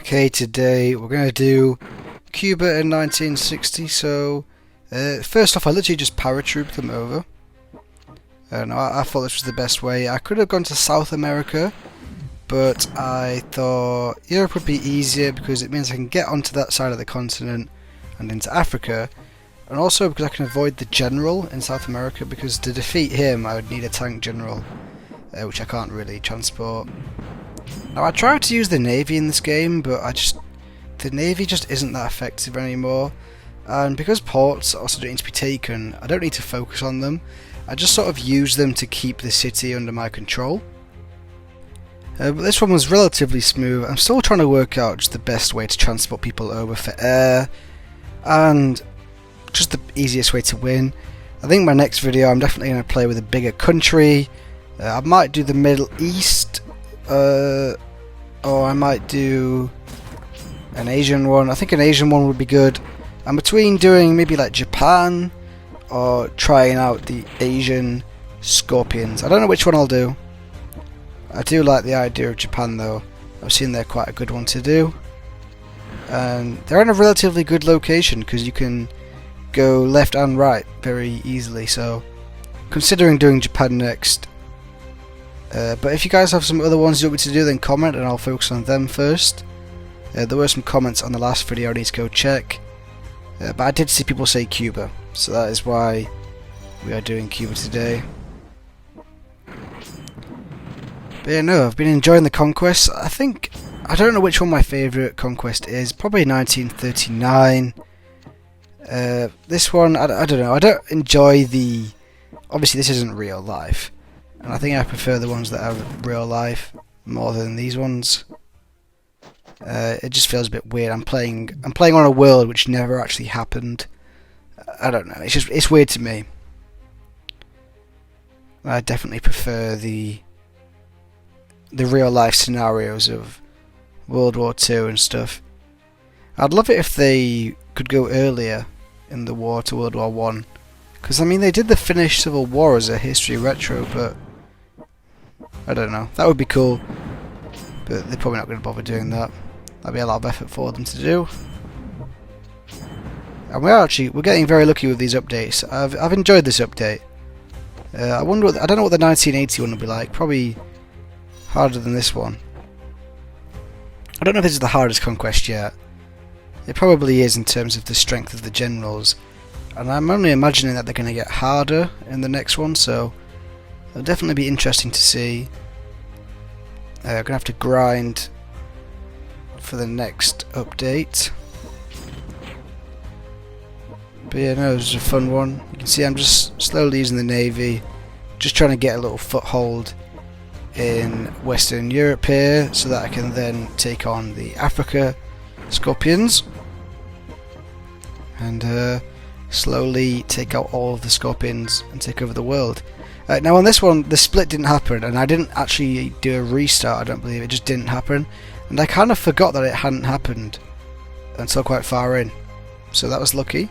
Okay, today we're going to do Cuba in 1960, so first off I literally just paratrooped them over. And I thought this was the best way. I could have gone to South America, but I thought Europe would be easier because it means I can get onto that side of the continent and into Africa, and also because I can avoid the general in South America, because to defeat him I would need a tank general, which I can't really transport. Now I tried to use the Navy in this game, but the Navy just isn't that effective anymore, and because ports also don't need to be taken, I don't need to focus on them. I just sort of use them to keep the city under my control. But this one was relatively smooth. I'm still trying to work out just the best way to transport people over for air, and just the easiest way to win. I think my next video I'm definitely going to play with a bigger country. I might do the Middle East, or I might do an Asian one. I think an Asian one would be good. I'm between doing maybe like Japan or trying out the Asian scorpions. I don't know which one I'll do. I do like the idea of Japan though. I've seen they're quite a good one to do, and they're in a relatively good location because you can go left and right very easily, so considering doing Japan next. But if you guys have some other ones you want me to do, then comment and I'll focus on them first. There were some comments on the last video I need to go check, but I did see people say Cuba, so that is why we are doing Cuba today. But yeah, no, I've been enjoying the Conquest. I don't know which one my favourite Conquest is, probably 1939. This one, I don't know, I don't enjoy the... Obviously this isn't real life, and I think I prefer the ones that are real life more than these ones. It just feels a bit weird. I'm playing on a world which never actually happened. I don't know, it's weird to me. I definitely prefer the real life scenarios of World War II and stuff. I'd love it if they could go earlier in the war to World War I, because I mean they did the Finnish Civil War as a history retro, but I don't know, that would be cool, but they're probably not going to bother doing that. That'd be a lot of effort for them to do. And we're getting very lucky with these updates. I've enjoyed this update. I don't know what the 1980 one will be like. Probably harder than this one. I don't know if this is the hardest Conquest yet. It probably is in terms of the strength of the generals, and I'm only imagining that they're going to get harder in the next one, so it'll definitely be interesting to see. I'm going to have to grind for the next update. But yeah, no, it was a fun one. You can see I'm just slowly using the Navy, just trying to get a little foothold in Western Europe here, so that I can then take on the Africa scorpions and slowly take out all of the scorpions and take over the world. Now on this one the split didn't happen, and I didn't actually do a restart, I don't believe. It just didn't happen, and I kind of forgot that it hadn't happened until quite far in, so that was lucky.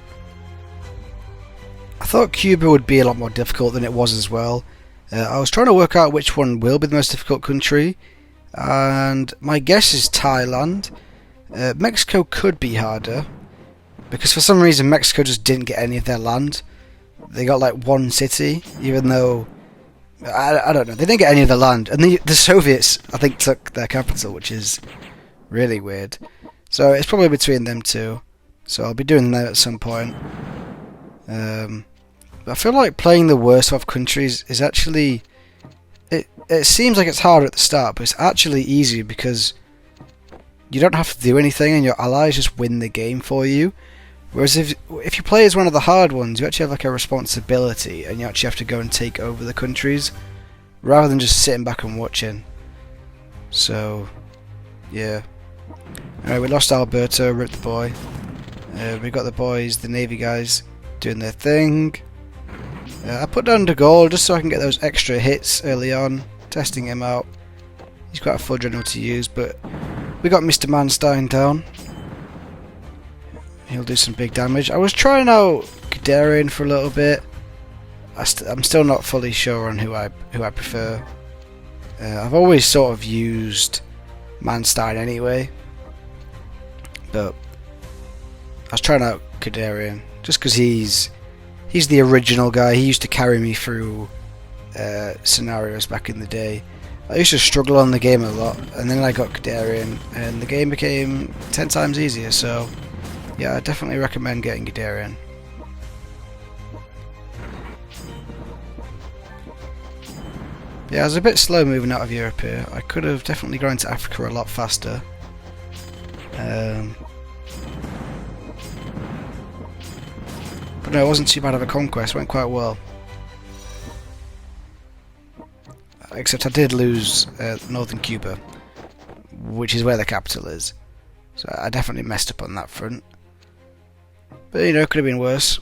I thought Cuba would be a lot more difficult than it was as well. I was trying to work out which one will be the most difficult country, and my guess is Thailand. Mexico could be harder, because for some reason Mexico just didn't get any of their land. They got like one city, even though I don't know, they didn't get any of the land, and the Soviets I think took their capital, which is really weird. So it's probably between them two, so I'll be doing that at some point. But I feel like playing the worst of countries is actually, it seems like it's harder at the start, but it's actually easier because you don't have to do anything and your allies just win the game for you. Whereas if you play as one of the hard ones, you actually have like a responsibility, and you actually have to go and take over the countries rather than just sitting back and watching. So yeah. Alright, we lost Alberto, ripped the boy. We got the boys, the Navy guys, doing their thing. I put down De Gaulle just so I can get those extra hits early on, testing him out. He's quite a fun general to use, but we got Mr. Manstein down. He'll do some big damage. I was trying out Guderian for a little bit. I'm still not fully sure on who I prefer. I've always sort of used Manstein anyway. but I was trying out Kadarian just because he's the original guy. He used to carry me through scenarios back in the day. I used to struggle on the game a lot, and then I got Kadarian, and the game became 10 times easier. So yeah, I definitely recommend getting Kadarian. Yeah, I was a bit slow moving out of Europe here. I could have definitely gone into Africa a lot faster. But no, it wasn't too bad of a conquest. Went quite well. Except I did lose northern Cuba, which is where the capital is. So I definitely messed up on that front. But you know, it could have been worse.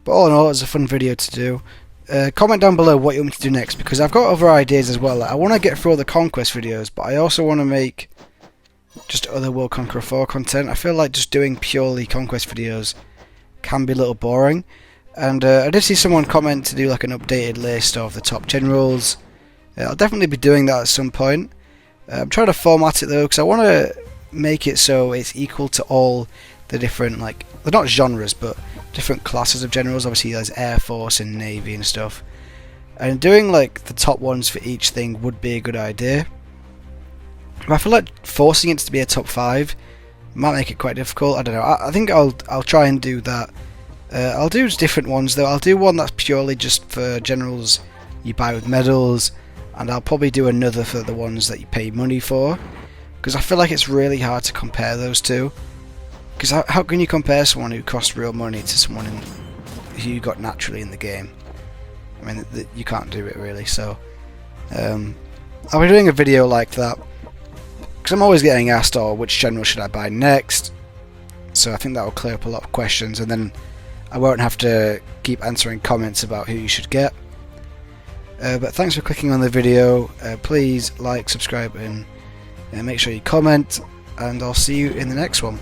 But all in all, it was a fun video to do. Comment down below what you want me to do next, because I've got other ideas as well. I want to get through all the Conquest videos, but I also want to make just other World Conqueror 4 content. I feel like just doing purely Conquest videos can be a little boring. And I did see someone comment to do like an updated list of the top generals. I'll definitely be doing that at some point. I'm trying to format it though, because I want to make it so it's equal to all the different, like, they're not genres, but different classes of generals. Obviously there's Air Force and Navy and stuff. And doing like the top ones for each thing would be a good idea. But I feel like forcing it to be a top 5 might make it quite difficult. I don't know. I think I'll try and do that. I'll do different ones though. I'll do one that's purely just for generals you buy with medals, and I'll probably do another for the ones that you pay money for, because I feel like it's really hard to compare those two. Because how can you compare someone who costs real money to someone who you got naturally in the game? I mean, you can't do it really. So I'll be doing a video like that, because I'm always getting asked, oh, which general should I buy next? So I think that will clear up a lot of questions, and then I won't have to keep answering comments about who you should get. But thanks for clicking on the video. Please like, subscribe, and make sure you comment, and I'll see you in the next one.